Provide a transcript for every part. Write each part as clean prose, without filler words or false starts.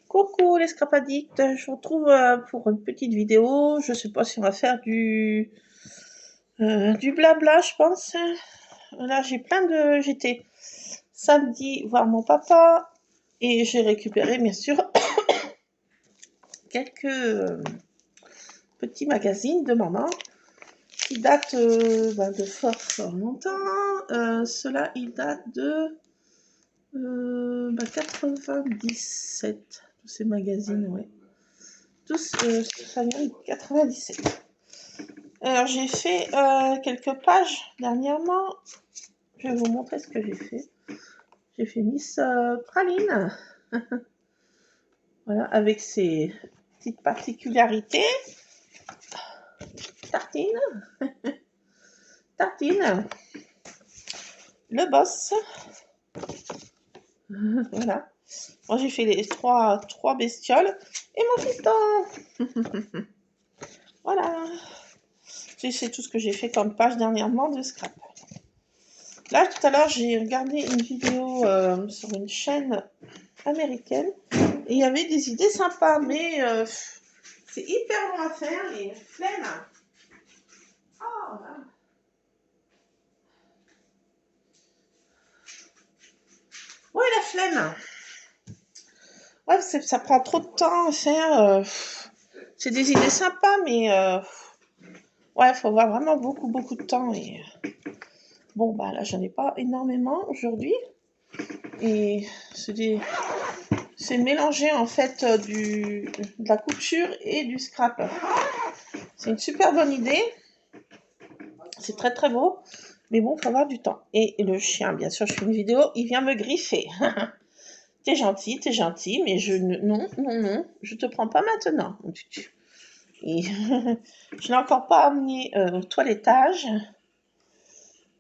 Coucou les scrap addicts, je vous retrouve pour une petite vidéo. Je sais pas si on va faire du blabla, je pense. Là, j'étais samedi voir mon papa et j'ai récupéré bien sûr quelques petits magazines de maman qui datent de fort longtemps. Ceux-là, ils datent de 97, tous ces magazines, ouais. Tous, ça vient de 97. Alors j'ai fait quelques pages dernièrement. Je vais vous montrer ce que j'ai fait. J'ai fait Miss Praline. Voilà, avec ses petites particularités. Tartine. Tartine. Le boss. Voilà. Moi j'ai fait les trois bestioles. Et mon fiston. Voilà. C'est tout ce que j'ai fait comme page dernièrement de scrap. Là, tout à l'heure, j'ai regardé une vidéo sur une chaîne américaine et il y avait des idées sympas, mais c'est hyper long à faire et flemme. Oh, là. Ouais, la flemme. Ouais, ça prend trop de temps à faire. C'est des idées sympas, mais ouais, il faut avoir vraiment beaucoup de temps. Et bon, bah là, j'en ai pas énormément aujourd'hui. Et c'est mélangé en fait de la couture et du scrap. C'est une super bonne idée. C'est très beau. Mais bon, il faut avoir du temps. Et le chien, bien sûr, je fais une vidéo, il vient me griffer. T'es gentil, mais non, je te prends pas maintenant. Et je l'ai encore pas amené au toilettage.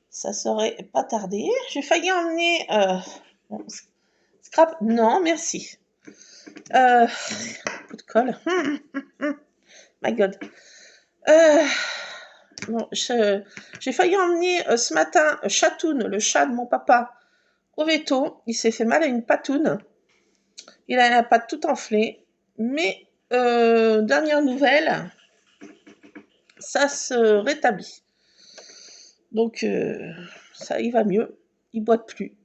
Ça serait pas tardé. J'ai failli emmener scrap. Non, merci. Coup de colle. My God. Bon, j'ai failli emmener ce matin Chatoun, le chat de mon papa, au veto. Il s'est fait mal à une patoune. Il a la patte toute enflée. Mais dernière nouvelle, ça se rétablit. Donc ça, il va mieux. Il boite plus.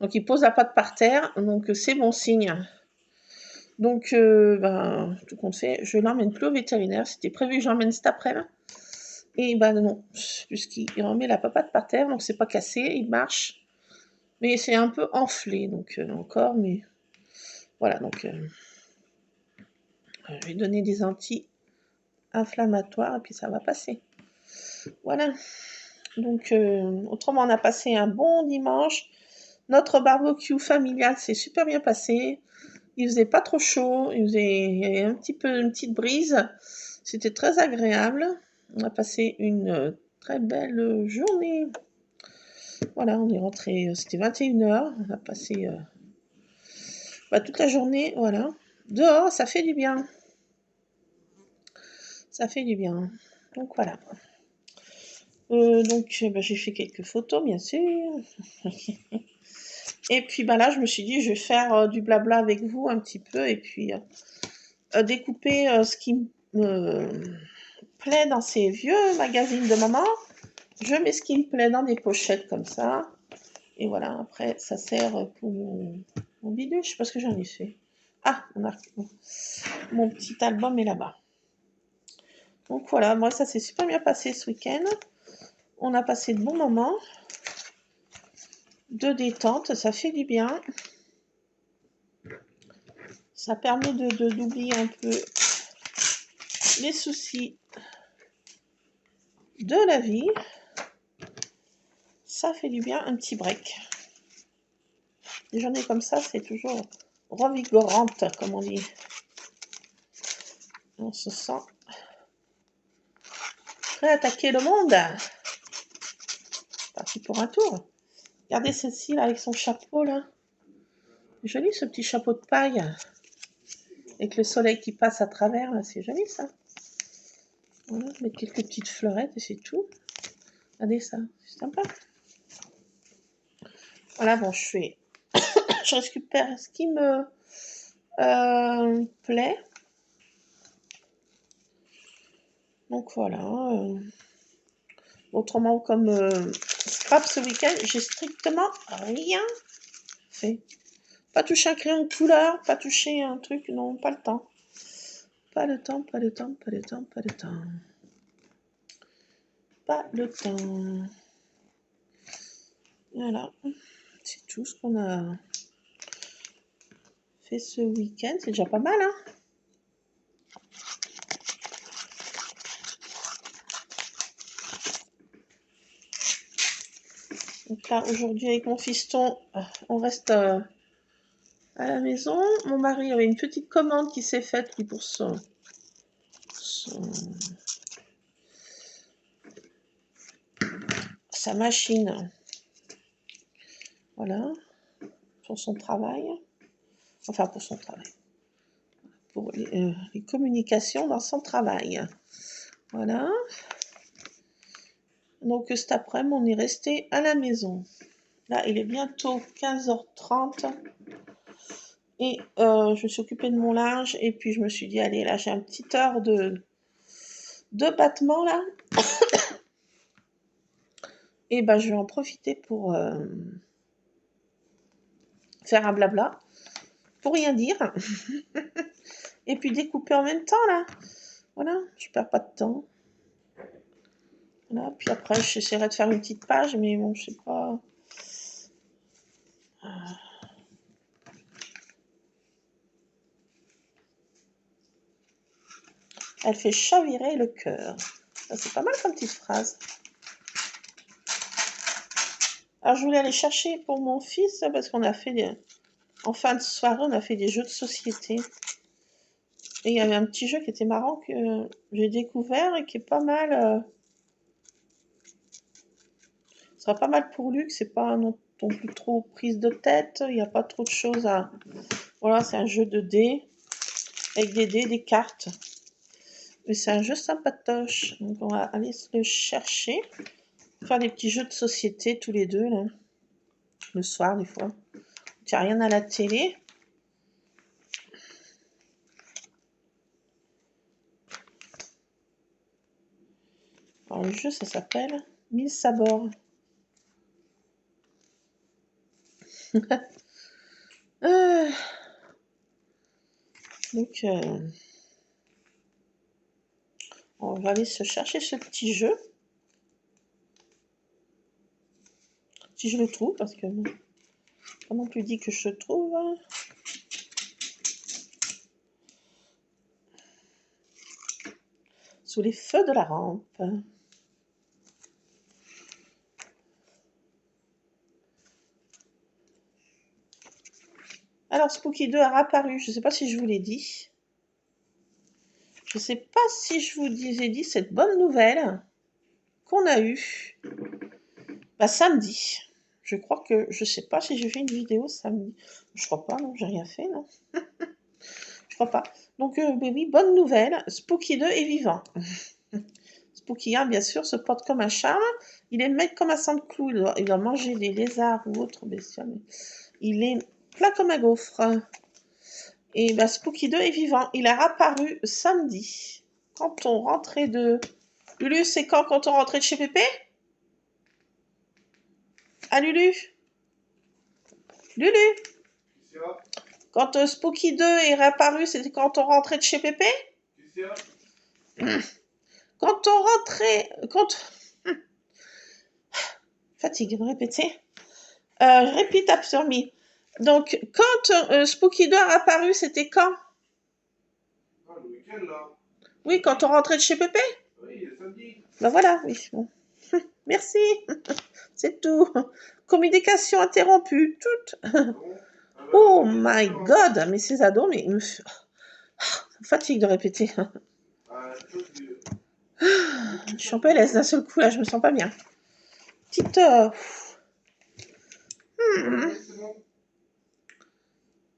Donc il pose la patte par terre. Donc c'est bon signe. Donc tout compte fait, je l'emmène plus au vétérinaire. C'était prévu que j'emmène cet après-midi. Et non, puisqu'il remet la papate par terre, donc c'est pas cassé, il marche. Mais c'est un peu enflé, donc encore, mais voilà, donc je vais donner des anti-inflammatoires et puis ça va passer. Voilà. Donc autrement, on a passé un bon dimanche. Notre barbecue familial s'est super bien passé. Il faisait pas trop chaud, il y avait un petit peu une petite brise. C'était très agréable. On a passé une très belle journée. Voilà, on est rentré, c'était 21h. On a passé toute la journée, voilà. Dehors, ça fait du bien. Ça fait du bien. Donc voilà. J'ai fait quelques photos, bien sûr. Et puis là, je me suis dit, je vais faire du blabla avec vous un petit peu et puis découper ce qui me plaît dans ces vieux magazines de maman. Je mets ce qui me plaît dans des pochettes comme ça. Et voilà, après, ça sert pour mon bidule. Je sais pas ce que j'en ai fait. Ah, mon petit album est là-bas. Donc voilà, moi ça s'est super bien passé ce week-end. On a passé de bons moments de détente, ça fait du bien. Ça permet d'oublier un peu les soucis de la vie. Ça fait du bien, un petit break. Les journées comme ça, c'est toujours revigorante, comme on dit. On se sent prêt à attaquer le monde. Parti pour un tour. Regardez celle-ci là avec son chapeau là. Joli ce petit chapeau de paille. Avec le soleil qui passe à travers là, c'est joli ça. Voilà, mettre quelques petites fleurettes et c'est tout. Regardez ça, c'est sympa. Voilà, bon, je récupère ce qui me Play. Donc voilà. Autrement, comme scrap ce week-end, j'ai strictement rien fait. Pas toucher un crayon de couleur, pas toucher un truc, non, pas le temps. Pas le temps, pas le temps, pas le temps, pas le temps. Pas le temps. Voilà. C'est tout ce qu'on a fait ce week-end. C'est déjà pas mal, hein? Donc là, aujourd'hui, avec mon fiston, on reste à la maison. Mon mari avait une petite commande qui s'est faite, lui, pour sa machine. Voilà. Pour son travail. Enfin, pour son travail. Pour les communications dans son travail. Voilà. Donc cet après-midi, on est resté à la maison. Là, il est bientôt 15h30. Et je me suis occupée de mon linge. Et puis, je me suis dit, allez, là, j'ai une petite heure de battement, là. Et ben, je vais en profiter pour faire un blabla. Pour rien dire. Et puis, découper en même temps, là. Voilà, je perds pas de temps. Voilà, puis après, j'essaierai de faire une petite page. Mais bon, je sais pas... Elle fait chavirer le cœur. C'est pas mal comme petite phrase. Alors, je voulais aller chercher pour mon fils, parce qu'on a fait en fin de soirée, on a fait des jeux de société. Et il y avait un petit jeu qui était marrant que j'ai découvert et qui est pas mal. Ce sera pas mal pour lui, que c'est pas non plus trop prise de tête. Il n'y a pas trop de choses à... Voilà, c'est un jeu de dés, avec des dés, des cartes. Mais c'est un jeu sympatoche. Donc, on va aller le chercher. Faire des petits jeux de société tous les deux, là. Le soir, des fois. Il n'y a rien à la télé. Alors, le jeu, ça s'appelle 1000 sabords. Donc, on va aller se chercher ce petit jeu. Si je le trouve, parce que pas non plus dit que je le trouve. Sous les feux de la rampe. Alors, Spooky 2 a réapparu. Je ne sais pas si je vous l'ai dit. Je ne sais pas si je vous ai dit cette bonne nouvelle qu'on a eue samedi. Je crois que... Je ne sais pas si j'ai fait une vidéo samedi. Je crois pas, non. J'ai rien fait, non. Je crois pas. Donc, oui, bonne nouvelle. Spooky 2 est vivant. Spooky 1, bien sûr, se porte comme un charme. Il est maigre comme un sang de clou. Il doit manger des lézards ou autres bestioles. Il est plat comme un gaufre. Et bah, Spooky 2 est vivant. Il a apparu samedi. Quand on rentrait de... Lulu, c'est quand on rentrait de chez Pépé? Ah, Lulu? Lulu? Quand Spooky 2 est réapparu, c'était quand on rentrait de chez Pépé? Quand on rentrait... Fatigue de répéter. Je répète absurde. Donc, quand Spooky 2 a apparu, c'était quand? Le week-end, là. Oui, quand on rentrait de chez Pépé? Oui, le samedi. Ben voilà, oui. Bon. Merci. C'est tout. Communication interrompue. Toute. Oh my god, mais ces ados, mais ça me fatigue de répéter. Je suis en PLS d'un seul coup, là, je me sens pas bien. Petite...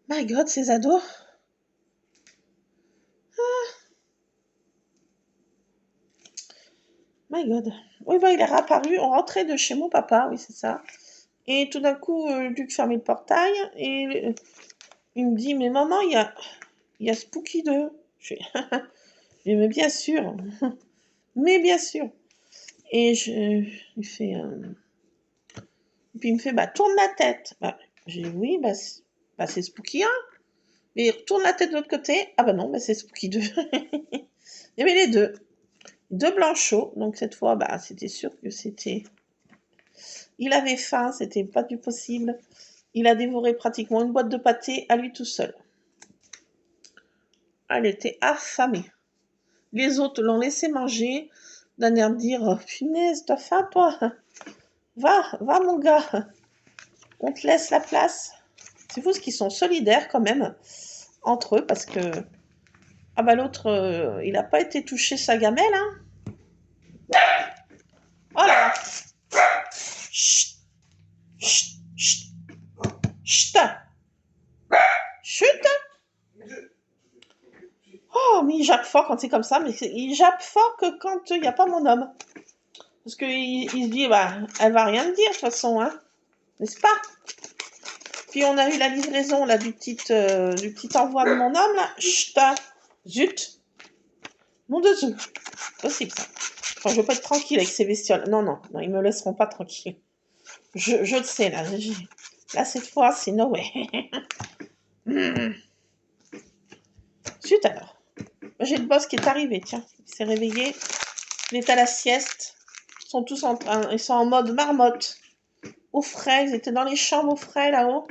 My god, ces ados. My god. Oui, bah, il est réapparu. On rentrait de chez mon papa, oui, c'est ça. Et tout d'un coup, Luc fermait le portail. Et Il me dit, mais maman, il y a Spooky 2. Je fais, mais bien sûr. Mais bien sûr. Et il fait... puis il me fait, bah tourne la tête. Bah, j'ai dit, oui, bah c'est Spooky 1. Mais tourne la tête de l'autre côté. Ah bah non, bah c'est Spooky 2. Il y avait les deux. Deux blanchots. Donc cette fois, bah c'était sûr que c'était... Il avait faim, c'était pas du possible. Il a dévoré pratiquement une boîte de pâté à lui tout seul. Elle était affamée. Les autres l'ont laissé manger, d'un air de dire oh, punaise, t'as faim toi? Va mon gars, on te laisse la place. C'est fou ce qu'ils sont solidaires quand même entre eux parce que ah bah l'autre il n'a pas été touché sa gamelle hein. Oh là. Chut, chut, chut, chut, chut. Oh mais il jappe fort quand c'est comme ça, mais il jappe fort que quand il n'y a pas mon homme. Parce qu'il se dit bah elle va rien me dire de toute façon hein, n'est-ce pas? Puis on a eu la livraison là du petit envoi de mon homme là. Chut, zut. Nom de Dieu. Possible ça. Enfin, je veux pas être tranquille avec ces bestioles. Non, ils me laisseront pas tranquille. Je le sais là. Là cette fois c'est no way. Zut alors. J'ai le boss qui est arrivé, tiens. Il s'est réveillé. Il est à la sieste. Ils sont tous ils sont en mode marmotte. Au frais. Ils étaient dans les chambres au frais là-haut.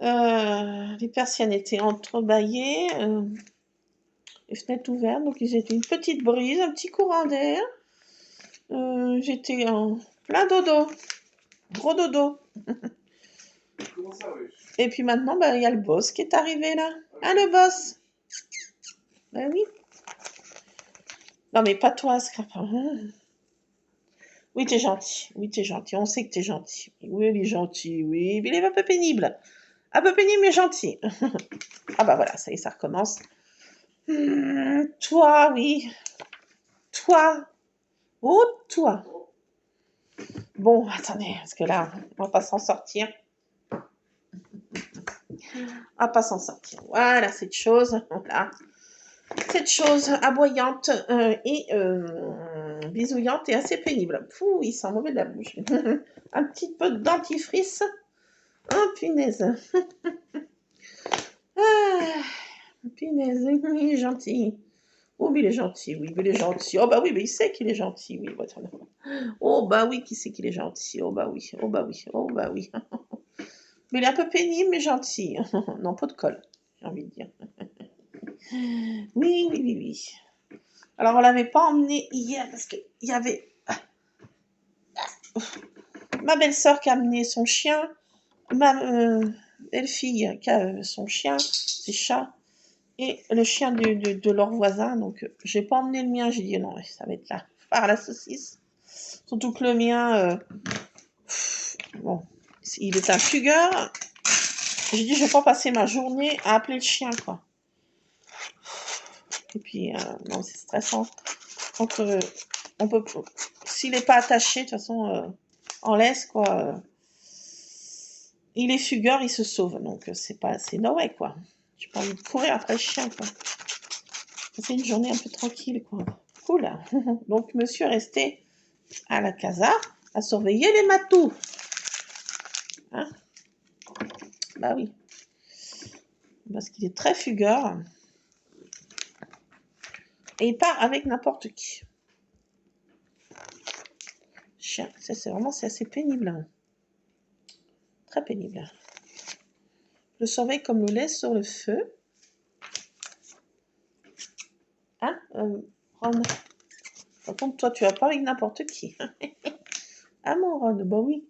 Les persiennes étaient entrebâillées. Les fenêtres ouvertes, donc ils étaient une petite brise, un petit courant d'air. J'étais en plein dodo, gros dodo. Comment ça, oui? Et puis maintenant, bah, y a le boss qui est arrivé là. Ah, le boss. Ben oui. Non mais pas toi, Scrap. Oui, t'es gentil. Oui, t'es gentil. On sait que t'es gentil. Oui, il est gentil. Oui, mais il est un peu pénible. Un peu pénible, mais gentil. Ah bah voilà, ça y est, ça recommence. Toi, oui. Toi. Oh, toi. Bon, attendez, parce que là, on va pas s'en sortir. On va pas s'en sortir. Voilà, cette chose. Voilà. Cette chose aboyante et bisouillante et assez pénible. Fou, il sent mauvais de la bouche. Un petit peu de dentifrice. Oh, punaise. Ah, punaise, il est gentil. Oh, mais il est gentil, oui, mais il est gentil. Oh, bah oui, mais il sait qu'il est gentil, oui. Oh, bah oui, qui sait qu'il est gentil. Oh, bah oui, oh, bah oui, oh, bah oui. Mais il est un peu pénible, mais gentil. Non, pas de colle, j'ai envie de dire. Oui. Alors, on l'avait pas emmené hier parce qu'il y avait ma belle-sœur qui a amené son chien, ma belle-fille qui a son chien, ses chats, et le chien de leur voisin. Donc, j'ai pas emmené le mien. J'ai dit non, ça va être là, par la saucisse. Surtout que le mien, bon, il est un fugueur. J'ai dit, je vais pas passer ma journée à appeler le chien, quoi. Et puis, non, c'est stressant. Donc, on peut, s'il n'est pas attaché, de toute façon, en laisse, quoi. Il est fugueur, il se sauve. Donc, c'est no way, quoi. J'ai pas envie de courir après le chien, quoi. C'est une journée un peu tranquille, quoi. Cool. Donc, monsieur est resté à la casa à surveiller les matous. Hein? Bah oui. Parce qu'il est très fugueur. Et il part avec n'importe qui. Chien, ça c'est assez pénible. Hein. Très pénible. Je le surveille comme le lait sur le feu. Hein, Ron? Par contre, toi, tu vas pas avec n'importe qui. Ah mon Ron, bah oui.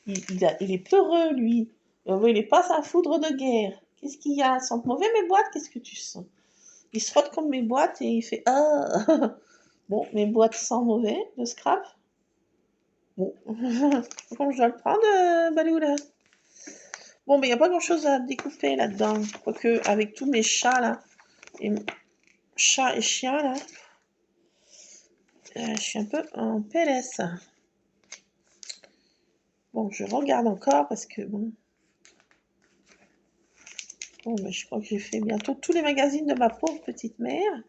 Il est peureux, lui. Il est pas sa foudre de guerre. Qu'est-ce qu'il y a? Sente mauvais mes boîtes? Qu'est-ce que tu sens? Il se frotte contre mes boîtes et il fait ah. Bon, mes boîtes sentent mauvais, de scrap. Bon, comment je dois le prendre, Balou, là? Bon, mais il n'y a pas grand-chose à découper là-dedans. Quoique, avec tous mes chats, là, et chats et chiens, là, je suis un peu en PLS. Bon, je regarde encore parce que, bon... Bon, ben, je crois que j'ai fait bientôt tous les magazines de ma pauvre petite mère.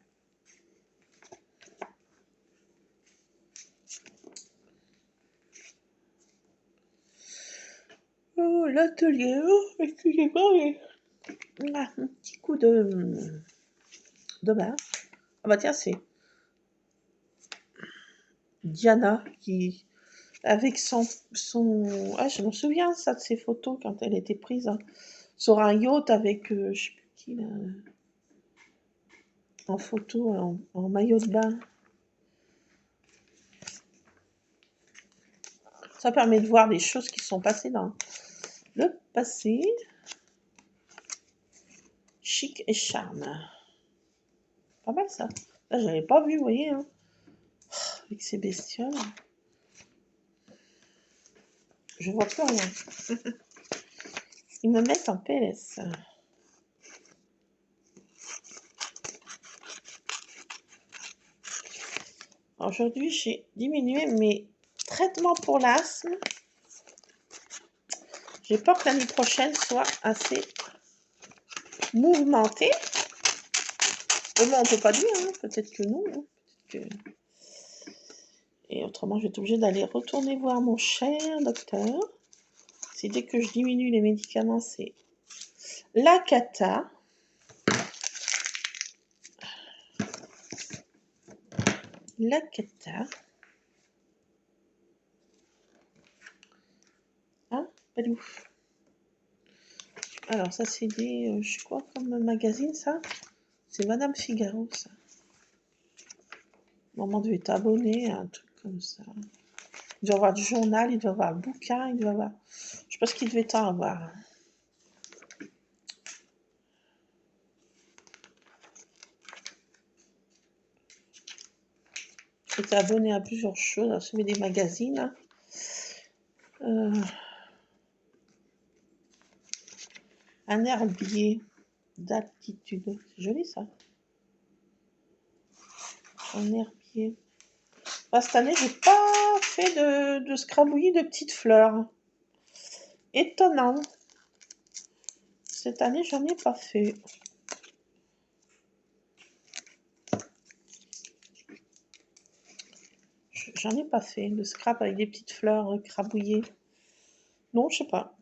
Oh, l'atelier, oh, excusez-moi, mais... Ah, un petit coup de barre. Ah bah tiens, c'est Diana qui, avec son... Ah, je me souviens ça de ses photos quand elle était prise hein, sur un yacht avec, je sais plus qui, là, en photo, en maillot de bain. Ça permet de voir des choses qui sont passées dans le passé. Chic et charme. Pas mal ça. Là, j'avais pas vu, vous voyez, hein, avec ces bestioles. Je vois plus rien. Ils me mettent en PLS. Aujourd'hui, j'ai diminué mes traitements pour l'asthme. J'ai peur que l'année prochaine soit assez mouvementée. Mais bon, on peut pas dire, hein. Peut-être que non. Hein. Peut-être que... Et autrement, je vais être obligée d'aller retourner voir mon cher docteur. C'est dès que je diminue les médicaments, c'est la cata. La cata. Hein, pas ouf. Alors, ça, c'est des... je sais quoi comme magazine, ça? C'est Madame Figaro, ça. Maman devait être abonnée à un truc comme ça. Il doit y avoir du journal, il doit y avoir le bouquin, il doit y avoir... Je sais pas ce qu'il devait en avoir. J'étais abonnée à plusieurs choses, à sauver des magazines. Un herbier d'altitude. C'est joli ça. Un herbier. Bah, cette année, j'ai pas fait de scrabouillis de petites fleurs. Étonnant. Cette année, j'en ai pas fait. J'en ai pas fait de scrap avec des petites fleurs crabouillées. Non, je sais pas.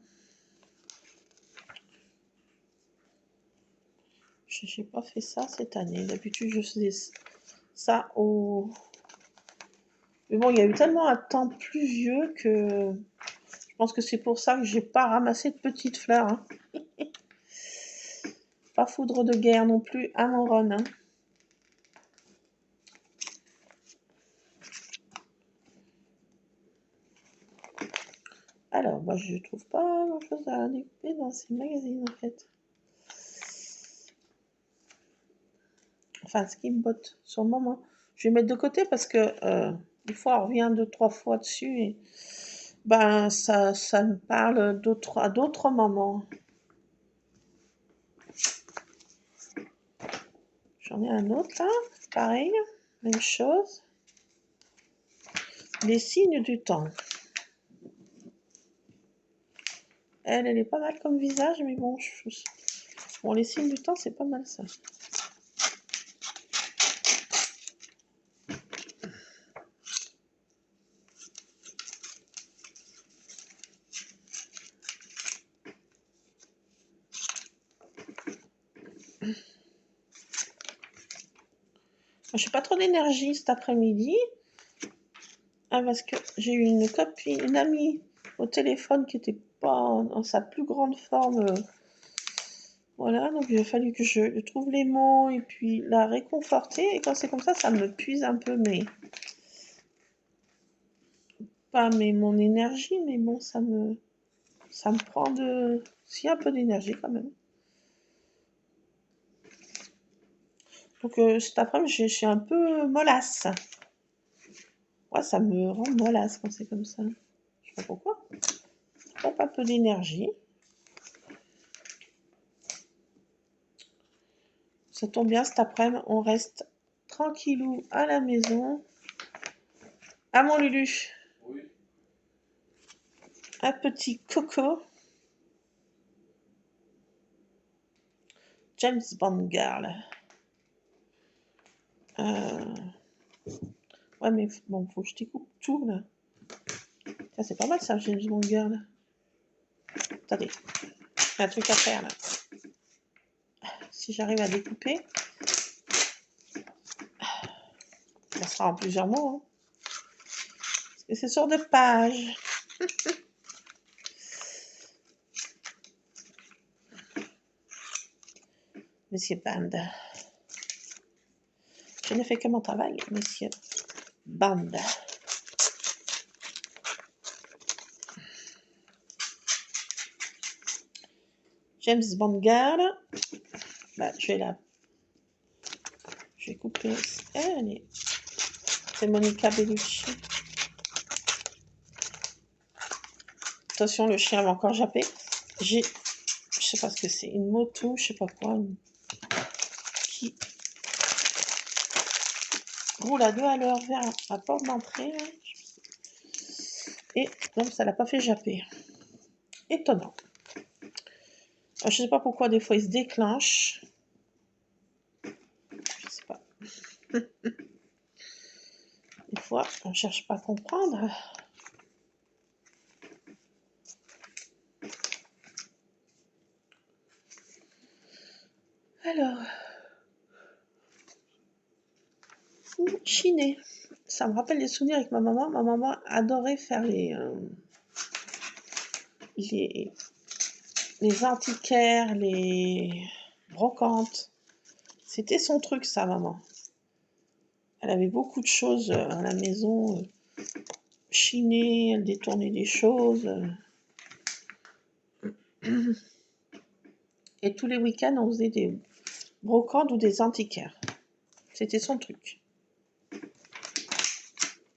J'ai pas fait ça cette année. D'habitude, je faisais ça au... Mais bon, il y a eu tellement un temps pluvieux que je pense que c'est pour ça que j'ai pas ramassé de petites fleurs. Hein. Pas foudre de guerre non plus à mon run. Hein. Alors, moi, je trouve pas grand-chose à découper dans ces magazines, en fait. Enfin, ce qui me botte sur le moment. Je vais mettre de côté parce que des fois, on revient 2-3 fois dessus et ben, ça me parle à d'autres moments. J'en ai un autre là, pareil, même chose. Les signes du temps. Elle est pas mal comme visage, mais bon, bon les signes du temps, c'est pas mal ça. Je n'ai pas trop d'énergie cet après-midi. Ah, parce que j'ai eu une copine, une amie au téléphone qui n'était pas dans sa plus grande forme. Voilà, donc il a fallu que je trouve les mots et puis la réconforter. Et quand c'est comme ça me puise un peu mon énergie, mais bon, ça me prend un peu d'énergie quand même. Donc cet après-midi, je suis un peu mollasse. Ouais, ça me rend mollasse quand c'est comme ça. Je sais pas pourquoi. Hop, un peu d'énergie. Ça tombe bien, cet après-midi, on reste tranquillou à la maison. Ah mon Lulu. Oui. Un petit coco. James Bond Girl. Ouais, mais bon, faut que je découpe tout, là. Ça, c'est pas mal, ça, James Bond Girl. Attendez, j'ai un truc à faire, là. Si j'arrive à découper, ça sera en plusieurs mots. Hein. Parce que c'est sur 2 pages. Monsieur Band. Je ne fais que mon travail, Monsieur Band. James Bond Girl. Bah, je vais couper. Allez. C'est Monica Bellucci. Attention, le chien va encore japper. Je sais pas ce que c'est, une moto, je sais pas quoi, qui roule à 2 à l'heure vers la porte d'entrée. Et donc ça l'a pas fait japper. Étonnant. Alors, je sais pas pourquoi des fois il se déclenche. Je sais pas. Des fois on cherche pas à comprendre. Alors, chiner. Ça me rappelle des souvenirs avec ma maman. Ma maman adorait faire les antiquaires, les brocantes. C'était son truc, ça, maman. Elle avait beaucoup de choses à la maison. Chinées, elle détournait des choses. Et tous les week-ends, on faisait des brocantes ou des antiquaires. C'était son truc.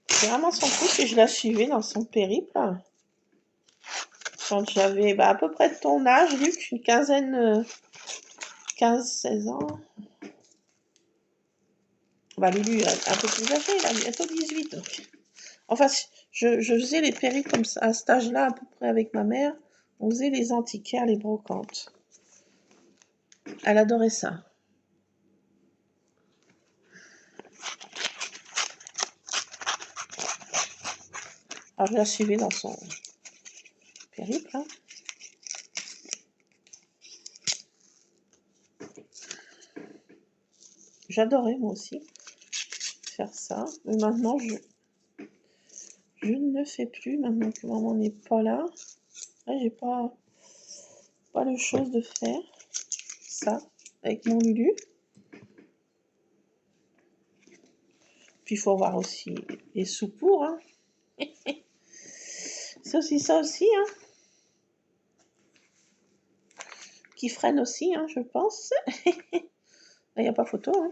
C'est vraiment son truc et je la suivais dans son périple. Quand j'avais à peu près de ton âge, Luc, une quinzaine, 15-16 ans. Bah, Lulu est un peu plus âgée, elle a bientôt 18. Donc. Enfin, je faisais les périples comme ça, à cet âge-là, à peu près avec ma mère. On faisait les antiquaires, les brocantes. Elle adorait ça. Alors, je la suivais dans son périple. Hein. J'adorais, moi aussi, faire ça. Mais maintenant, je ne le fais plus, maintenant que maman n'est pas là. Là, j'ai pas de chose de faire ça avec mon Lulu. Puis, il faut avoir aussi les sous pour. Hein. C'est aussi ça aussi, hein. Qui freine aussi, hein, je pense. Il n'y a pas photo, hein.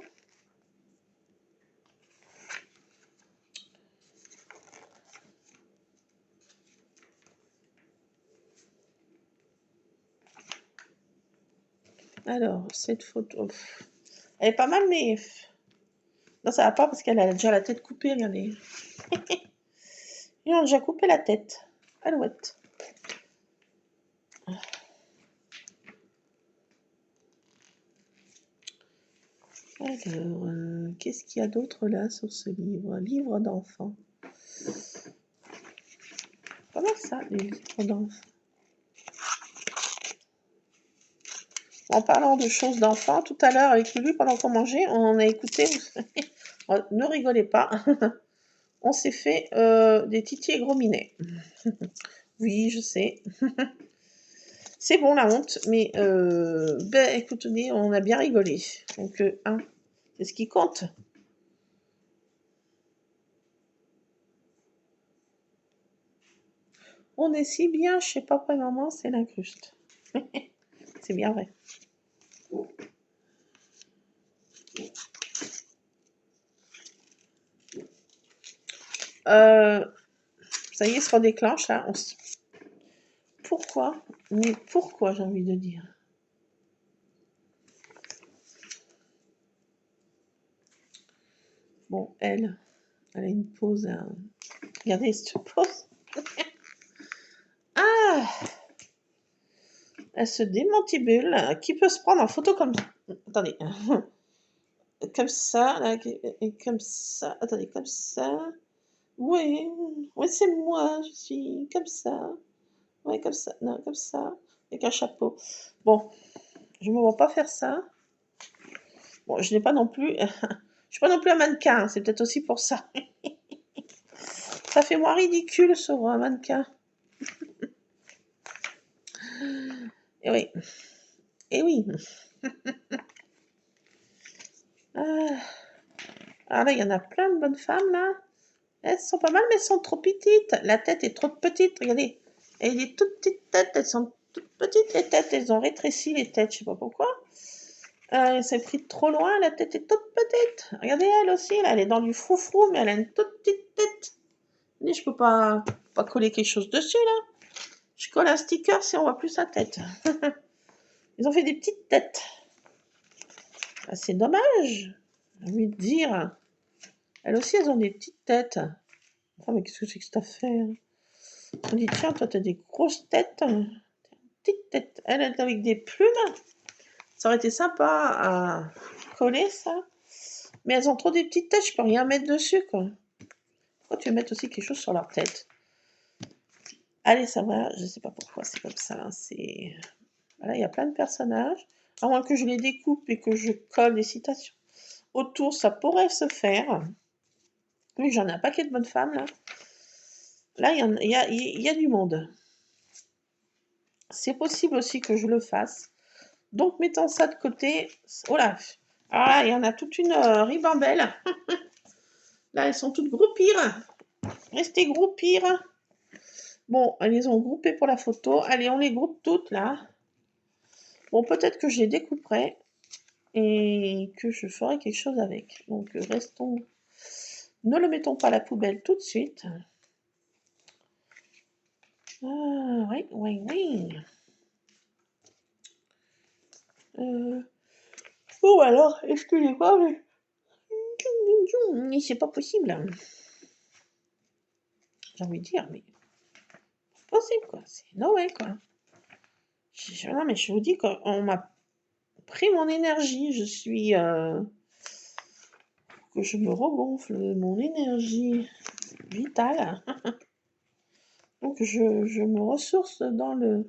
Alors, cette photo, elle est pas mal, mais non, ça va pas parce qu'elle a déjà la tête coupée, regardez. Ils ont déjà coupé la tête. Alouette. Alors, qu'est-ce qu'il y a d'autre là sur ce livre? Livre d'enfant. Pas mal ça, les livres d'enfants. En parlant de choses d'enfants, tout à l'heure avec Lulu, pendant qu'on mangeait, on a écouté, ne rigolez pas, on s'est fait des titis et gros minets. Oui, je sais. C'est bon la honte, mais écoutez, on a bien rigolé. Donc, hein, c'est ce qui compte. On est si bien chez papa et maman, c'est l'incruste. C'est bien vrai. Ça y est, se redéclenche là. Pourquoi? Mais pourquoi, j'ai envie de dire? Bon, elle a une pause. Regardez cette pause. Ah! Elle se démantibule. Qui peut se prendre en photo comme... Attendez. Comme ça, là, et comme ça. Attendez, comme ça. Oui, oui, c'est moi, je suis comme ça. Oui, comme ça. Non, comme ça. Avec un chapeau. Bon, je ne me vois pas faire ça. Bon, je n'ai pas non plus... Je suis pas non plus un mannequin, c'est peut-être aussi pour ça. Ça fait moins ridicule sur un mannequin. Et oui. Et oui. Ah. Alors là, il y en a plein de bonnes femmes, là. Elles sont pas mal, mais elles sont trop petites. La tête est trop petite, regardez. Et les toutes petites têtes, elles sont toutes petites, les têtes. Elles ont rétréci les têtes, je sais pas pourquoi. C'est pris trop loin, la tête est toute petite. Regardez, elle aussi, là, elle est dans du froufrou, mais elle a une toute petite tête. Mais je peux pas coller quelque chose dessus, là. Je colle un sticker si on voit plus sa tête. Ils ont fait des petites têtes. Ah, c'est dommage, j'ai envie de dire. Elles aussi, elles ont des petites têtes. Oh, mais qu'est-ce que c'est que ça fait hein? On dit, tiens, toi, t'as des grosses têtes. Petite tête. Elle est avec des plumes. Ça aurait été sympa à coller, ça. Mais elles ont trop des petites têtes, je peux rien mettre dessus, quoi. Pourquoi tu veux mettre aussi quelque chose sur leur tête? Allez, ça va, je sais pas pourquoi c'est comme ça. C'est... Voilà, il y a plein de personnages. À moins que je les découpe et que je colle des citations autour, ça pourrait se faire. Oui, j'en ai un paquet de bonnes femmes, là. Là, il y a du monde. C'est possible aussi que je le fasse. Donc, mettant ça de côté... Oh là. Alors là, il y en a toute une ribambelle. Là, elles sont toutes groupires. Restez groupires. Bon, elles les ont groupées pour la photo. Allez, on les groupe toutes, là. Bon, peut-être que je les découperai et que je ferai quelque chose avec. Donc, restons... Ne le mettons pas à la poubelle tout de suite. Ah, oui, oui, oui. Bon, alors, excusez-moi, mais c'est pas possible. J'ai envie de dire, mais c'est possible, quoi. C'est Noël, quoi. Non, mais je vous dis qu'on m'a pris mon énergie. Je suis... que je me regonfle mon énergie vitale. Donc, je me ressource dans le...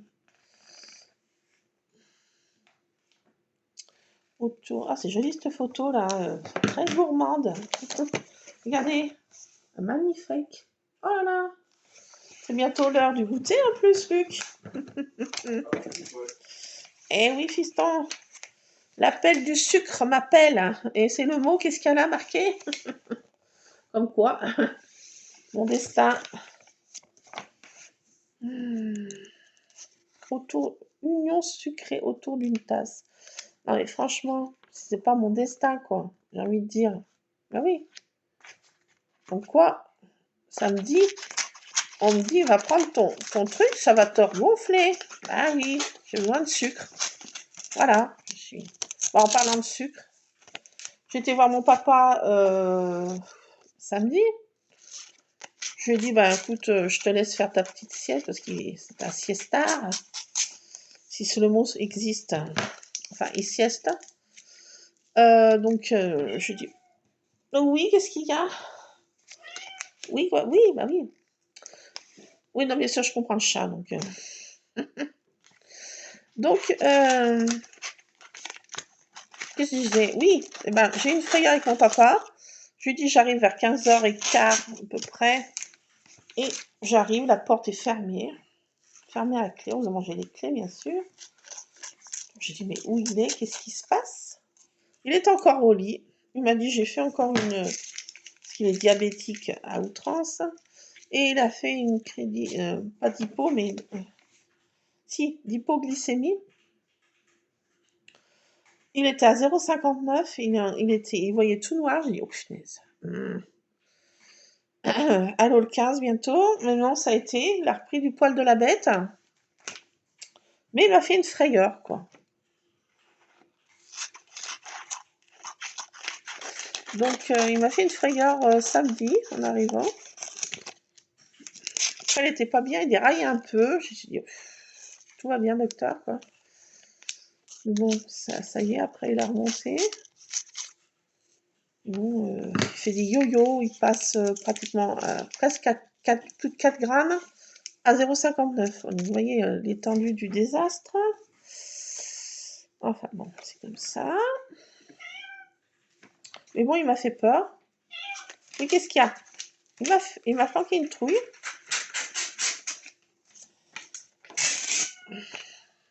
Autour. Ah, c'est joli cette photo là, très gourmande. Regardez, magnifique. Oh là là, c'est bientôt l'heure du goûter en plus, Luc. Eh oui, fiston, l'appel du sucre m'appelle. Et c'est le mot, qu'est-ce qu'il y a là marqué? Comme quoi, mon destin. Autour, union sucrée autour d'une tasse. Non mais franchement, c'est pas mon destin quoi, j'ai envie de dire. Ben oui. Donc quoi, samedi, on me dit, va prendre ton truc, ça va te regonfler. Ah oui, j'ai besoin de sucre. Voilà, je suis... Bon, en parlant de sucre, j'étais voir mon papa samedi. Je lui ai dit, bah écoute, je te laisse faire ta petite sieste, parce que c'est un siestard, si ce le mot existe. Enfin, il sieste. Donc, je lui ai dit, oh, oui, qu'est-ce qu'il y a? Oui, quoi, oui, bah oui. Oui, non, bien sûr, je comprends le chat, donc... Donc, qu'est-ce que je disais? Oui, eh ben, j'ai une frayeur avec mon papa. Je lui dis, j'arrive vers 15h15 à peu près. Et j'arrive, la porte est fermée. Fermée à la clé. On a mangé les clés, bien sûr. J'ai dit, mais où il est? Qu'est-ce qui se passe? Il est encore au lit. Il m'a dit, j'ai fait encore une... Parce qu'il est diabétique à outrance. Et il a fait une crédit... pas d'hypo, mais... si, d'hypoglycémie. Il était à 0,59, il voyait tout noir. J'ai dit, oh punaise. Allô le 15 bientôt. Maintenant, ça a été. Il a repris du poil de la bête. Mais il m'a fait une frayeur, quoi. Donc, il m'a fait une frayeur samedi, en arrivant. Après, il était pas bien, il déraillait un peu. J'ai dit, tout va bien, docteur, quoi. Mais bon, ça y est, après il a remonté. Bon, il fait des yo-yo, il passe pratiquement presque à plus de 4 grammes à 0,59. Vous voyez l'étendue du désastre. Enfin bon, c'est comme ça. Mais bon, il m'a fait peur. Mais qu'est-ce qu'il y a? Il m'a flanqué une trouille.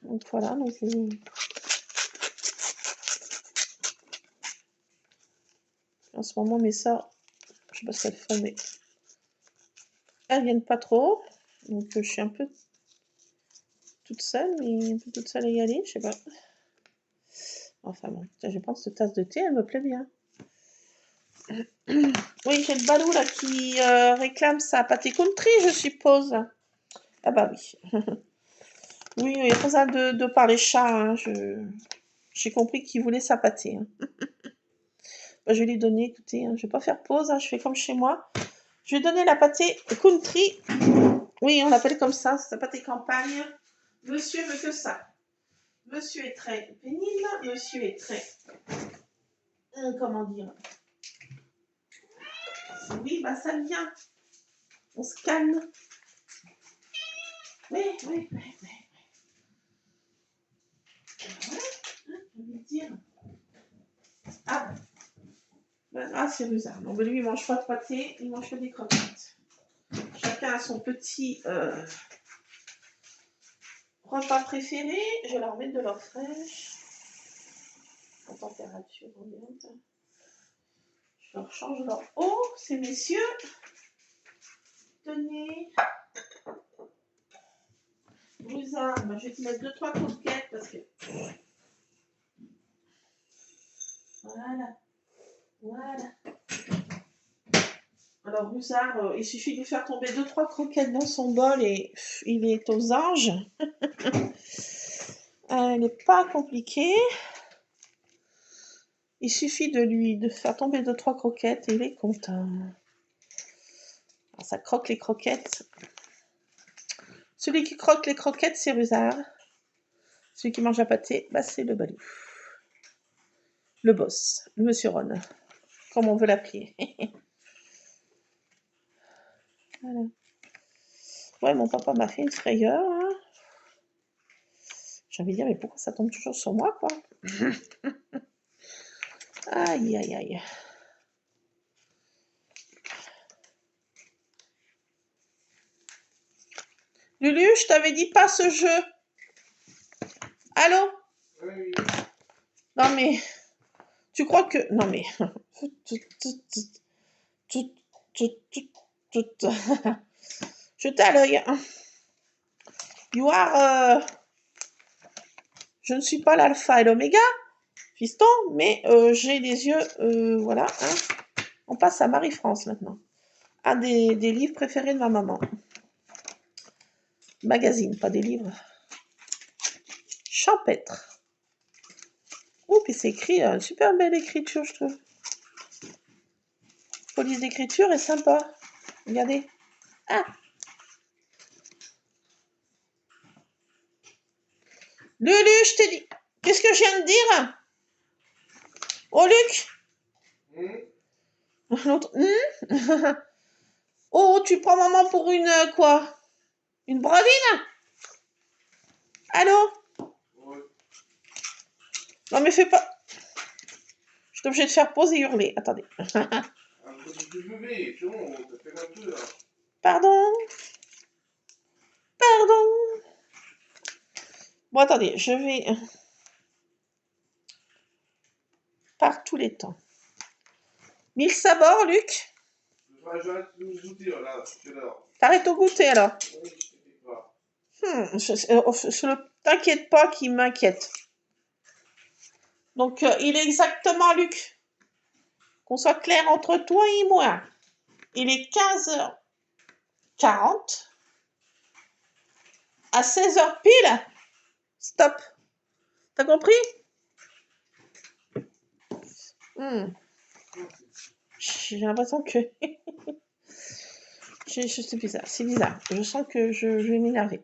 Donc voilà, donc en ce moment mes sœurs, je sais pas ce qu'elles font, mais elles viennent pas trop. Donc je suis un peu toute seule, mais un peu toute seule à y aller, je sais pas. Enfin bon, je vais prendre cette tasse de thé, elle me plaît bien. Oui, j'ai le Balou là qui réclame sa pâté country, je suppose. Ah bah oui. Oui, il n'y a pas besoin de parler chat, hein. J'ai compris qu'il voulait sa pâté. Hein. Bah, je vais lui donner, écoutez, hein, je vais pas faire pause, hein, je fais comme chez moi. Je vais donner la pâté country. Oui, on l'appelle comme ça, c'est la pâté campagne. Monsieur veut que ça. Monsieur est très pénible, monsieur est très... comment dire? Oui, bah ça vient. On se calme. Oui. Voilà, je vais dire. Ah, c'est Rusard. Non, mais lui, il mange pas de pâté, il mange que des croquettes. Chacun a son petit repas préféré. Je vais leur mettre de l'eau fraîche. En température ambiante. Je leur change leur eau, ces messieurs. Tenez. Rusard, bah, je vais te mettre 2-3 croquettes parce que... Voilà. Alors Rusard, il suffit de faire tomber 2-3 croquettes dans son bol et il est aux anges. Elle n'est pas compliquée. Il suffit de faire tomber 2-3 croquettes et il est content. Alors, ça croque les croquettes. Celui qui croque les croquettes, c'est Rusard. Celui qui mange la pâté, bah, c'est le Balou. Le boss, le monsieur Ron, comme on veut l'appeler. Voilà. Ouais, mon papa m'a fait une frayeur. Hein. J'ai envie de dire, mais pourquoi ça tombe toujours sur moi, quoi? Aïe, aïe, aïe. Lulu, je t'avais dit pas ce jeu. Allô? Oui. Non, mais... Tu crois que... Non, mais... Jetez à l'œil. You are... Je ne suis pas l'alpha et l'oméga, fiston, mais j'ai les yeux... voilà. Hein. On passe à Marie-France, maintenant. Un des livres préférés de ma maman. Magazine, pas des livres. Champêtre. Oh, puis c'est écrit, super belle écriture, je trouve. Police d'écriture est sympa. Regardez. Ah. Lulu, je t'ai dit. Qu'est-ce que je viens de dire? Oh, Luc. L'autre. Oh, tu prends maman pour une quoi? Une bravine? Allô? Ouais. Non, mais fais pas. Je suis obligée de faire pause et hurler. Attendez. Pardon? Pardon? Bon, attendez, je vais... Par tous les temps. 1000 sabords, Luc? T'arrêtes au goûter, alors? T'inquiète pas qu'il m'inquiète. Donc, il est exactement, Luc, qu'on soit clair entre toi et moi. Il est 15h40. À 16h pile, stop. T'as compris? J'ai l'impression que... c'est bizarre, c'est bizarre. Je sens que je vais m'énerver.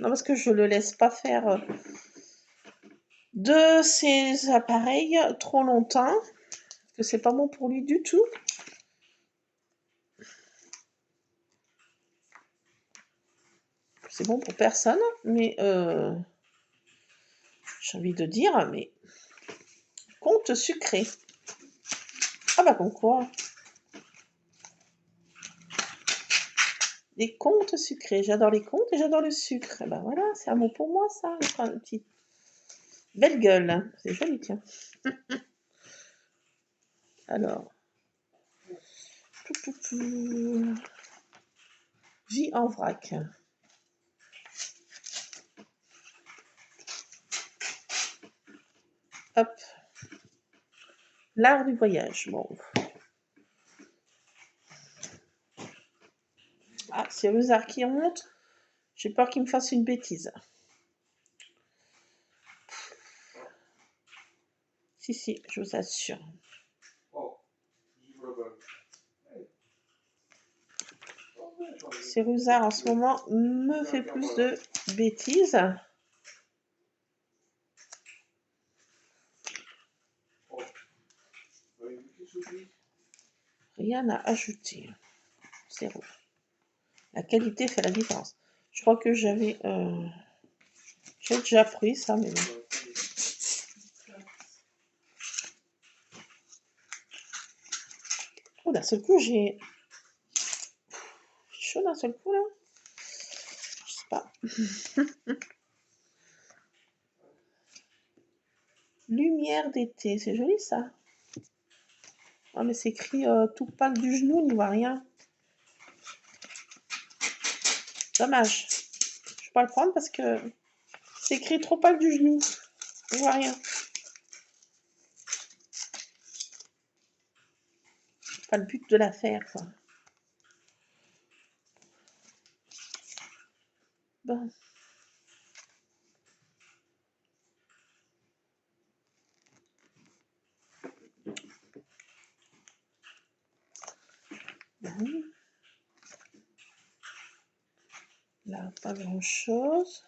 Non, parce que je le laisse pas faire de ces appareils trop longtemps. Parce que c'est pas bon pour lui du tout. C'est bon pour personne, mais j'ai envie de dire, mais conte sucré. Ah bah comme quoi. Les contes sucrés. J'adore les contes et j'adore le sucre. Et ben voilà, c'est un mot pour moi ça. Une petite belle gueule. Hein. C'est joli, tiens. Alors. Vie en vrac. Hop. L'art du voyage. Bon. Ah, c'est Rusard qui remonte. J'ai peur qu'il me fasse une bêtise. Si, je vous assure. C'est Rusard en ce moment me fait plus de bêtises. Rien à ajouter. 0. La qualité fait la différence. Je crois que j'avais... J'ai déjà pris ça, mais bon. Oh, d'un seul coup, j'ai... chaud d'un seul coup, là. Je sais pas. Lumière d'été, c'est joli, ça. Ah, mais c'est écrit tout pâle du genou, on n'y voit rien. Dommage. Je ne vais pas le prendre parce que c'est écrit trop pâle du genou. On voit rien. C'est pas le but de l'affaire, quoi. Bon. Bon. Là, pas grand-chose.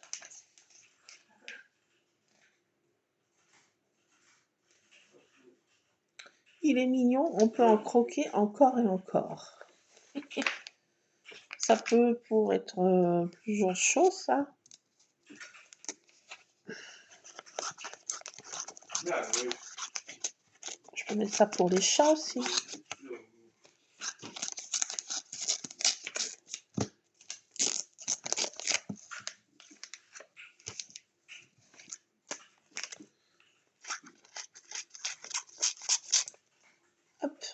Il est mignon, on peut en croquer encore et encore. Ça peut pour être plusieurs choses, ça. Je peux mettre ça pour les chats aussi. Hop.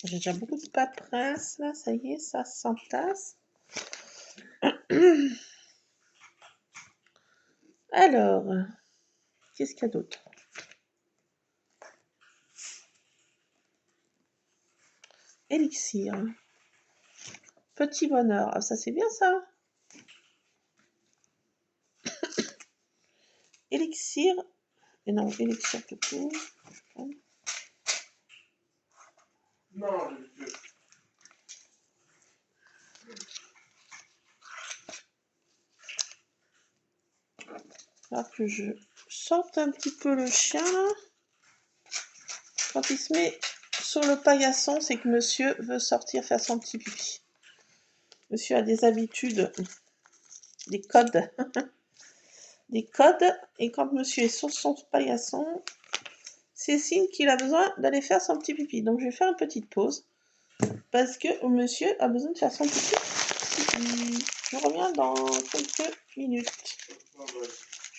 J'ai déjà beaucoup de paperasse, là, ça y est, ça s'entasse. Alors, qu'est-ce qu'il y a d'autre? Élixir. Petit bonheur. Ah, ça, c'est bien, ça. Élixir. Et non, élixir tout court. Non, Alors que je sorte un petit peu le chien, là. Quand il se met sur le paillasson, c'est que monsieur veut sortir faire son petit pipi. Monsieur a des habitudes, des codes. Des codes. Et quand monsieur est sur son paillasson, c'est signe qu'il a besoin d'aller faire son petit pipi. Donc je vais faire une petite pause. Parce que monsieur a besoin de faire son petit pipi. Je reviens dans quelques minutes.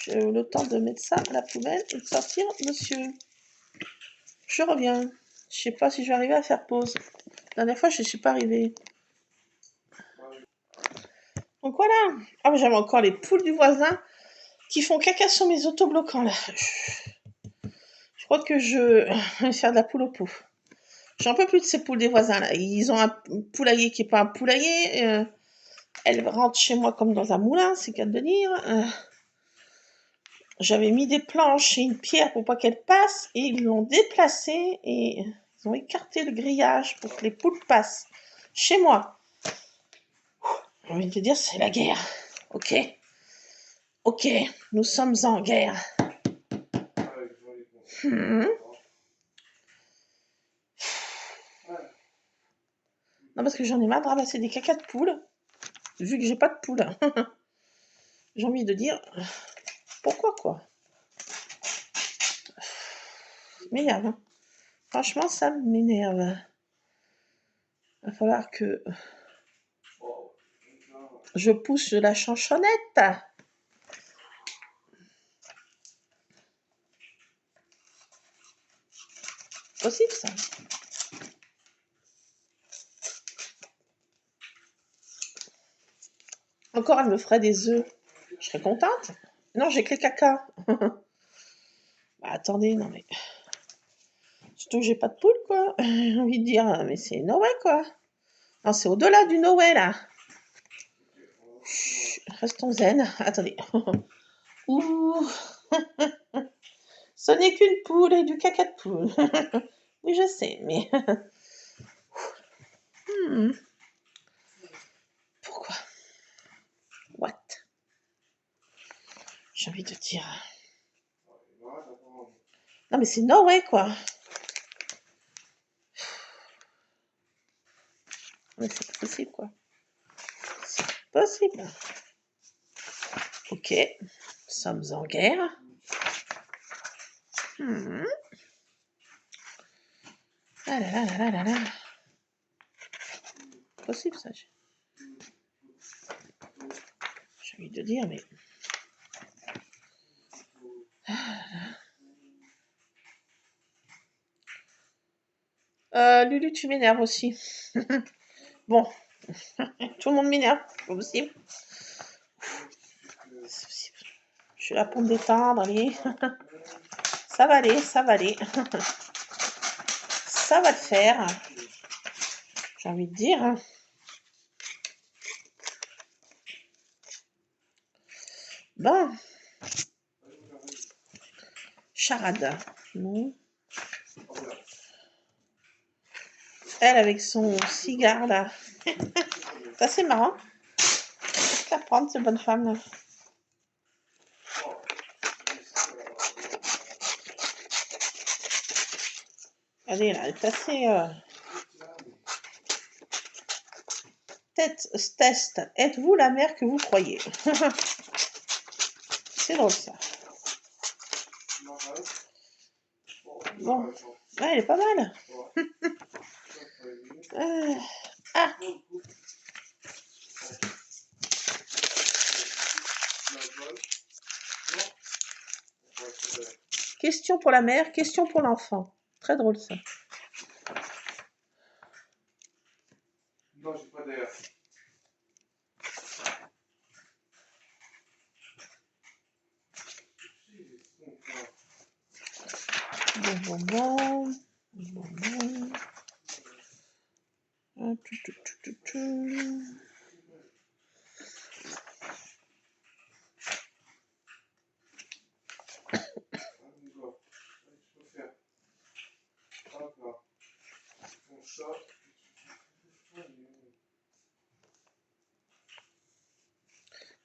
J'ai le temps de mettre ça à la poubelle et de sortir monsieur. Je reviens. Je sais pas si je vais arriver à faire pause. La dernière fois, je ne suis pas arrivée. Donc voilà. Ah, j'avais encore les poules du voisin qui font caca sur mes autobloquants là. Je crois que je vais faire de la poule au pot. J'en peux plus de ces poules des voisins là. Ils ont un poulailler qui n'est pas un poulailler. Elles rentrent chez moi comme dans un moulin, c'est qu'à de dire. J'avais mis des planches et une pierre pour pas qu'elles passent et ils l'ont déplacé et ils ont écarté le grillage pour que les poules passent chez moi. J'ai envie de te dire, c'est la guerre. Ok. Ok, nous sommes en guerre. Hmm. Non, parce que j'en ai marre de ramasser des caca de poule, vu que j'ai pas de poule. J'ai envie de dire, pourquoi quoi? M'énerve. Hein. Franchement, ça m'énerve. Va falloir que je pousse la chanchonnette. Possible ça. Encore, elle me ferait des œufs. Je serais contente. Non, j'ai que les caca. Bah, attendez, non mais... Surtout que j'ai pas de poule, quoi. J'ai envie de dire, mais c'est Noël, quoi. Non, c'est au-delà du Noël, là. Chut, restons zen. Attendez. Ouh. Ce n'est qu'une poule et du caca de poule. Oui, je sais, mais... Pourquoi? What? J'ai envie de dire... Non, mais c'est Noël, quoi. Mais c'est pas possible, quoi. C'est possible. Ok. Nous sommes en guerre. Ah là là là là là là. Possible, ça. J'ai envie de dire, mais... Lulu, tu m'énerves aussi. Bon. Tout le monde m'énerve. C'est pas possible. C'est possible. Je suis là pour me détendre, allez. Ça va aller, ça va aller. Ça va le faire. J'ai envie de dire. Bon. Charade. Non. Elle avec son cigare là. C'est assez marrant. Je la prendre, cette bonne femme là. Allez là, elle est assez... Test. Êtes-vous la mère que vous croyez? C'est drôle ça. Bon. Ouais, elle est pas mal. Ah. Question pour la mère, question pour l'enfant. Très drôle ça. Non, j'ai pas d'air. Bon.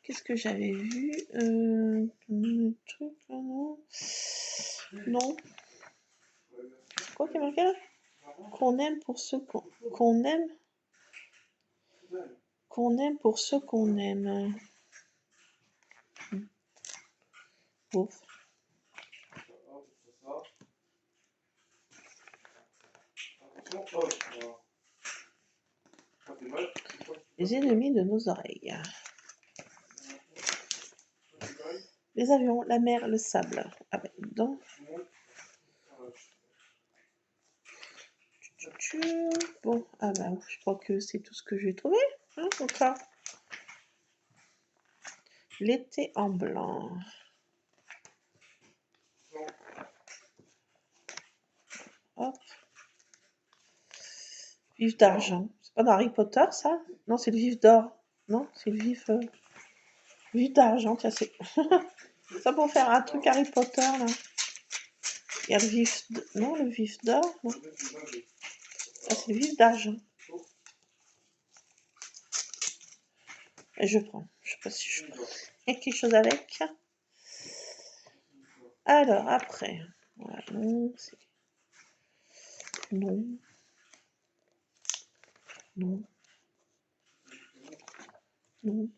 Qu'est-ce que j'avais vu truc là, non. Non. Quoi qui est marqué là? Qu'on aime pour ceux qu'on aime. Qu'on aime pour ceux qu'on aime. Ouf. Les ennemis de nos oreilles. Les avions, la mer, le sable. Ah ben, donc. Bon, ah ben, je crois que c'est tout ce que j'ai trouvé. Hein, encore. L'été en blanc. Hop. Vif d'argent. C'est pas dans Harry Potter, ça? Non, c'est le vif d'or. Non, c'est le vif... Vif d'argent, tiens, c'est... ça pour faire un truc Harry Potter, là. Il y a le vif... Non, le vif d'or, non. Ah, c'est le vif d'argent. Et je prends. Je sais pas si je prends. Il y a quelque chose avec. Alors, après. Voilà, non, c'est... Non. Non. Non.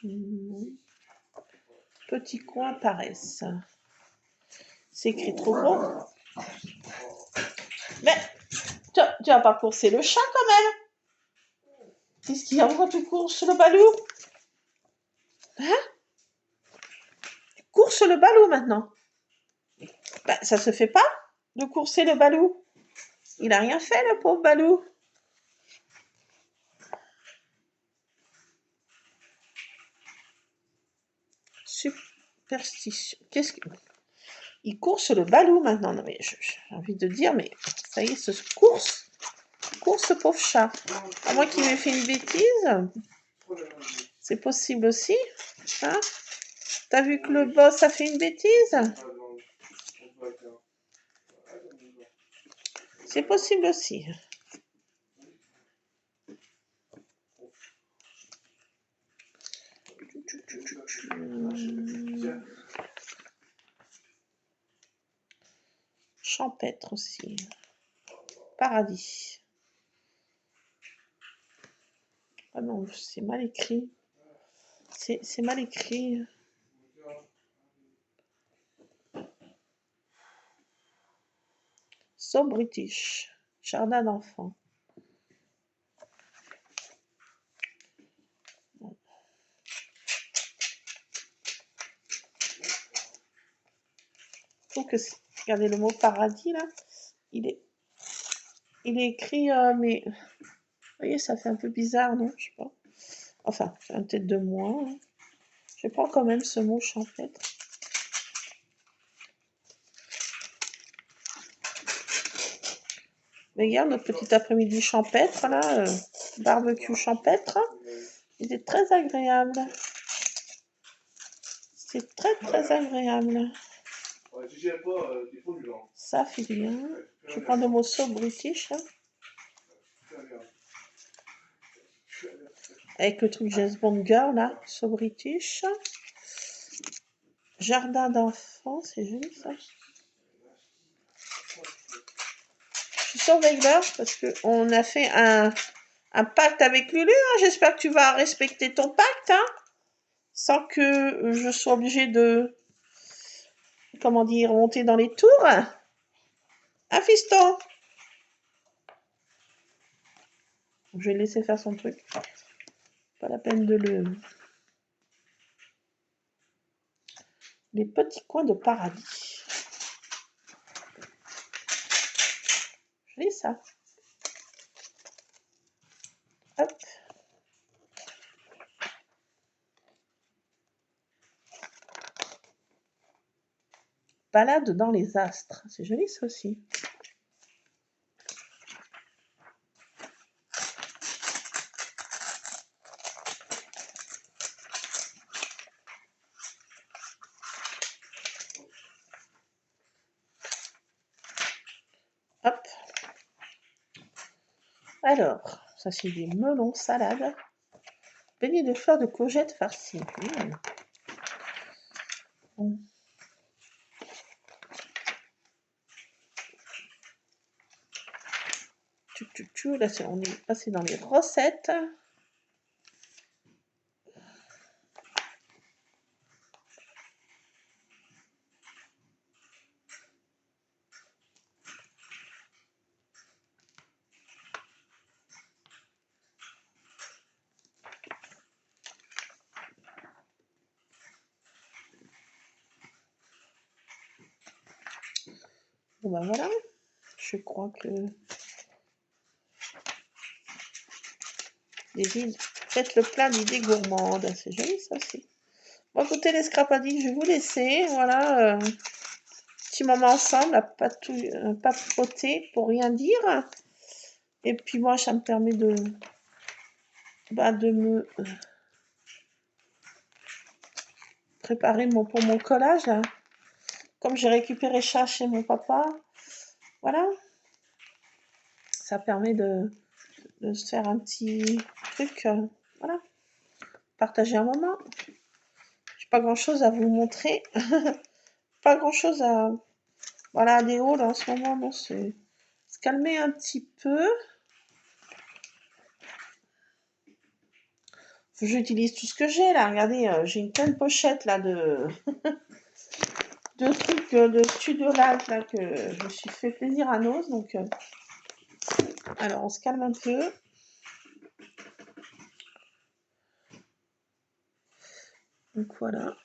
Non. Petit coin paresse. C'est écrit trop gros. Mais tu vas pas courser le chat quand même. Qu'est-ce qu'il y a? Pourquoi tu courses le balou? Hein? Tu courses le balou maintenant. Bah, ça se fait pas de courser le balou. Il a rien fait le pauvre balou. Superstition. Qu'est-ce que... Il course le balou maintenant. Non mais j'ai envie de dire, mais ça y est, ce course ce pauvre chat. À moins qu'il m'ait fait une bêtise. C'est possible aussi. Hein? T'as vu que le boss a fait une bêtise? C'est possible aussi. Champêtre aussi. Paradis. Ah non, c'est mal écrit. C'est mal écrit. So British. Jardin d'enfants. Je trouve que regardez le mot paradis là. Il est écrit, mais vous voyez, ça fait un peu bizarre, non? Je sais pas. Enfin, c'est un tête de moi. Hein. Je prends quand même ce mot champêtre. Mais regarde notre petit après-midi champêtre là, barbecue champêtre. Il est très agréable. C'est très très agréable. Ça fait bien. Je prends le mot so British. Hein. Avec le truc James Bond Girl là, so British. Jardin d'enfants, c'est joli ça. Je suis sur Weigler parce qu'on a fait un pacte avec Lulu. Hein. J'espère que tu vas respecter ton pacte. Hein, sans que je sois obligée de, comment dire, monter dans les tours. Ah, fiston! Je vais le laisser faire son truc. Pas la peine de le... Les petits coins de paradis. Joli ça. Hop. Balade dans les astres. C'est joli ça aussi. Hop. Alors, ça c'est des melons salade. Beignet de fleurs de courgettes farcies. Là, on est passé dans les recettes. Bon ben voilà, je crois que faites le plein d'idées gourmandes, c'est joli ça aussi. Bon écoutez les scrapadiques, je vais vous laisser, voilà, petit moment ensemble à papoter pour rien dire. Et puis moi ça me permet de me préparer pour mon collage là. Comme j'ai récupéré ça chez mon papa, voilà, ça permet de se faire un petit truc, voilà. partager un moment. J'ai pas grand-chose à vous montrer. Pas grand-chose à... Voilà, des hauls en ce moment, bon, c'est se calmer un petit peu. J'utilise tout ce que j'ai là. Regardez, j'ai une pleine pochette là de de trucs de studio live là que je me suis fait plaisir à Nose. Donc, alors on se calme un peu. Donc voilà.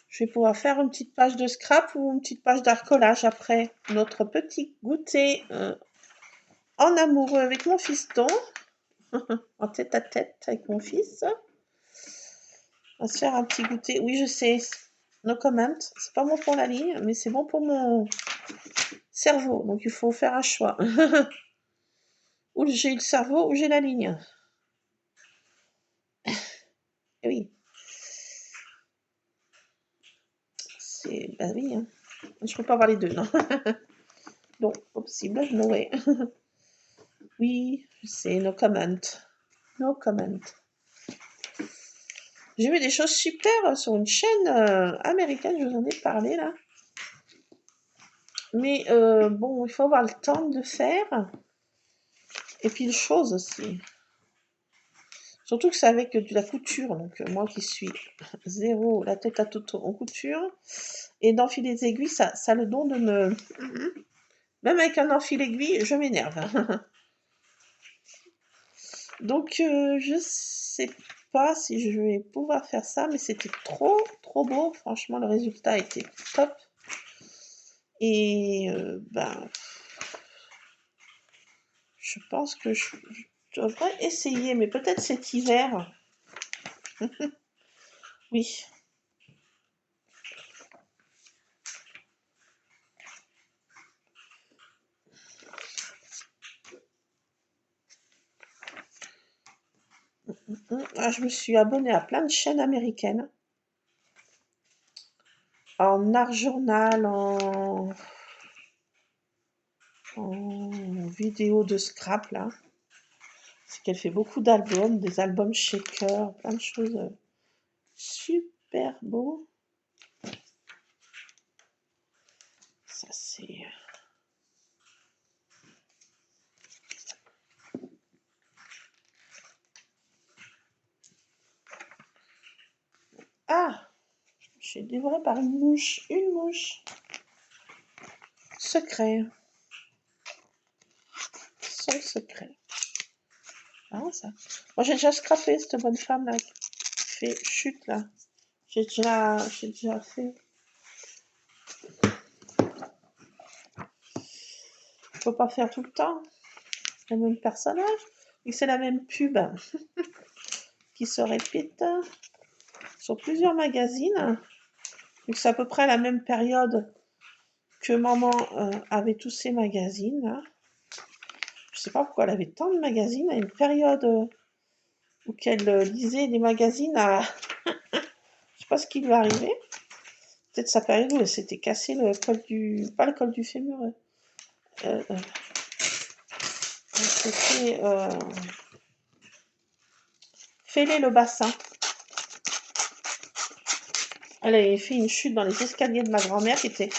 Je vais pouvoir faire une petite page de scrap ou une petite page d'arcolage après notre petit goûter en amoureux avec mon fiston. En tête à tête avec mon fils. On va se faire un petit goûter. Oui, je sais. No comment. C'est pas bon pour la ligne, mais c'est bon pour mon cerveau. Donc il faut faire un choix. Ou j'ai le cerveau ou j'ai la ligne. Et oui. C'est... Bah oui. Hein. Je peux pas avoir les deux, non. Non, pas possible. No way. Oui, c'est no comment. No comment. J'ai vu des choses super sur une chaîne américaine, je vous en ai parlé là. Mais bon, il faut avoir le temps de le faire. Et puis une chose aussi. Surtout que c'est avec de la couture. Donc moi qui suis zéro la tête à toto en couture. Et d'enfiler des aiguilles, ça a le don de me... Même avec un enfil aiguille, je m'énerve. Donc je sais pas si je vais pouvoir faire ça, mais c'était trop beau. Franchement, le résultat était top. Et ben, je pense que je devrais essayer, mais peut-être cet hiver. Oui. Ah, je me suis abonnée à plein de chaînes américaines. En art journal, en vidéo de scrap, là. C'est qu'elle fait beaucoup d'albums, des albums shaker, plein de choses super beaux. Ça, c'est... Ah! J'ai dévoré par une mouche. Une mouche. Secret. Son secret. Ah, ça. Moi, j'ai déjà scrappé cette bonne femme là qui fait chute là. J'ai déjà fait. Faut pas faire tout le temps. Le même personnage. Et c'est la même pub qui se répète sur plusieurs magazines. Donc c'est à peu près la même période que maman avait tous ces magazines là. Je sais pas pourquoi elle avait tant de magazines à une période où qu'elle lisait des magazines à... Je sais pas ce qui lui est arrivé. Peut-être sa période où elle s'était cassé le col du... Pas le col du fémur. C'était... fêler le bassin. Elle avait fait une chute dans les escaliers de ma grand-mère qui était...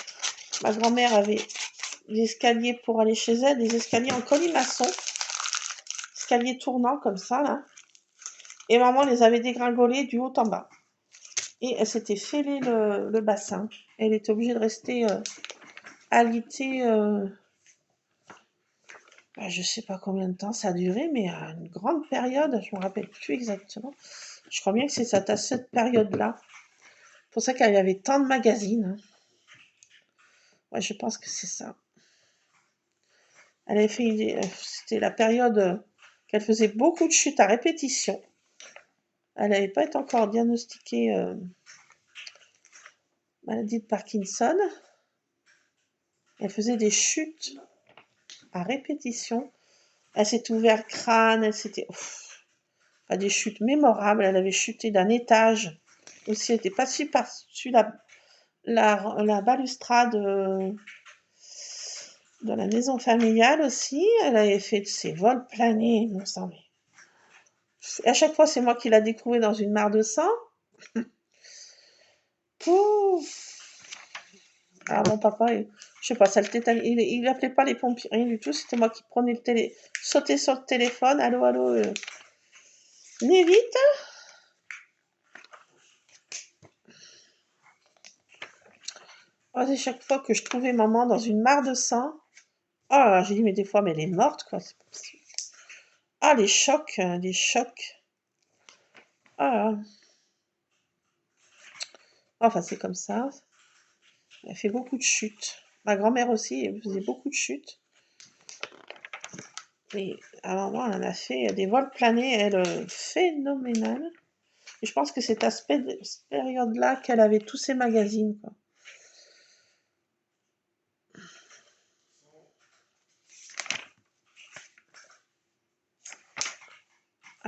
Ma grand-mère avait des escaliers pour aller chez elle, des escaliers en colimaçon. Escaliers tournants comme ça, là. Et maman les avait dégringolés du haut en bas. Et elle s'était fêlé le bassin. Elle était obligée de rester alitée... je sais pas combien de temps ça a duré, mais à une grande période, je me rappelle plus exactement. Je crois bien que c'est à cette période-là. C'est pour ça qu'elle avait tant de magazines. Ouais, je pense que c'est ça. Elle avait fait, c'était la période qu'elle faisait beaucoup de chutes à répétition. Elle n'avait pas été encore diagnostiquée maladie de Parkinson. Elle faisait des chutes à répétition. Elle s'était ouvert le crâne, elle s'était... Enfin, des chutes mémorables. Elle avait chuté d'un étage. Aussi, elle était passée par-dessus la balustrade de la maison familiale aussi. Elle avait fait ses vols planés. Bon sang, mais... Et à chaque fois, c'est moi qui l'a découvert dans une mare de sang. Pouf. Ah, mon papa, je sais pas, ça le tétane. Il appelait pas les pompiers, rien du tout. C'était moi qui prenais le sautais sur le téléphone. Allô, allô, venez vite. Oh, c'est chaque fois que je trouvais maman dans une mare de sang. Oh, j'ai dit, mais des fois, mais elle est morte, quoi. C'est pas possible. Ah, les chocs, les chocs. Ah, enfin, c'est comme ça. Elle fait beaucoup de chutes. Ma grand-mère aussi, elle faisait beaucoup de chutes. Et à un moment, elle en a fait des vols planés, elle, phénoménales. Et je pense que c'est à cette période-là qu'elle avait tous ses magazines, quoi.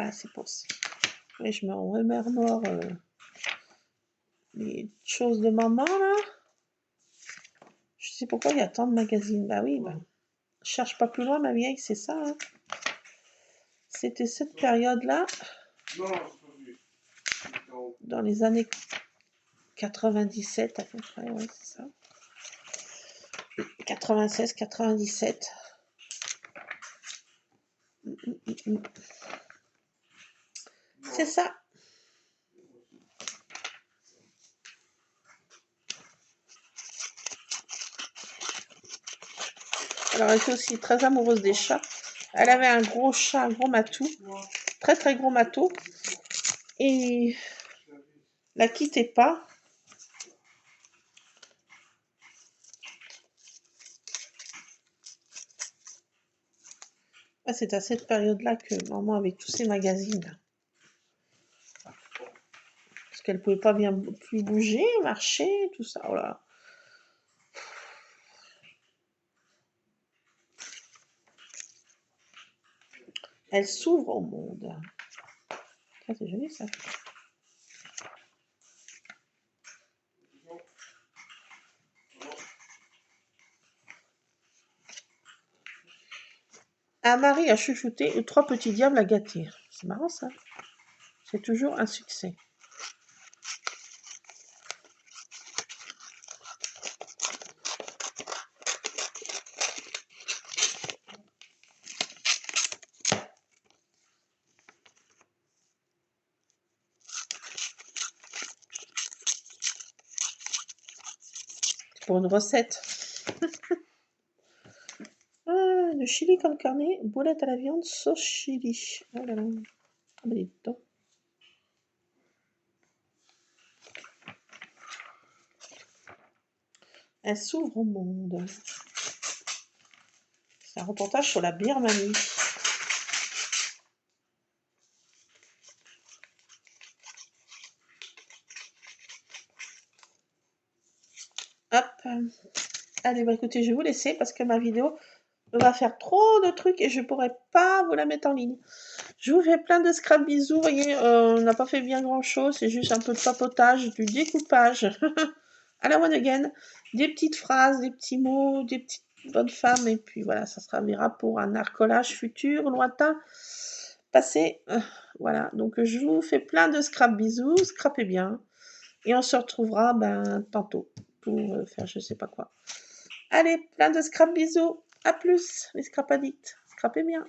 Ah, c'est pour ça. Et je me remémore les choses de maman, là. Je sais pourquoi il y a tant de magazines. Bah oui, bah, cherche pas plus loin, ma vieille, c'est ça, hein. C'était cette période-là, dans les années 97 à peu près, ouais, c'est ça. 96, 97. C'est ça. Alors, elle était aussi très amoureuse des chats. Elle avait un gros chat, un gros matou, très très gros matou, et la quittait pas. Ah, c'est à cette période-là que maman avait tous ses magazines. Parce qu'elle pouvait pas bien plus bouger, marcher, tout ça. Oh là. Elle s'ouvre au monde. Ça, c'est joli, ça. Un mari à chouchouter ou 3 petits diables à gâter. C'est marrant, ça. C'est toujours un succès. C'est pour une recette. Ah, le chili con carne, boulette à la viande, sauce chili. Oh là là. Ah, bah, dis donc. Elle s'ouvre au monde. C'est un reportage sur la Birmanie. Hop. Allez, bah écoutez, je vais vous laisser parce que ma vidéo va faire trop de trucs et je pourrais pas vous la mettre en ligne. Je vous fais plein de scrap bisous. Vous voyez, on n'a pas fait bien grand chose. C'est juste un peu de papotage, du découpage. À la one again. Des petites phrases, des petits mots, des petites bonnes femmes. Et puis voilà, ça servira pour un arcolage futur, lointain, passé. Voilà, donc je vous fais plein de scrap bisous. Scrapez bien. Et on se retrouvera tantôt pour faire je sais pas quoi. Allez, plein de scrap bisous. À plus, les scrap addicts. Scrapez bien.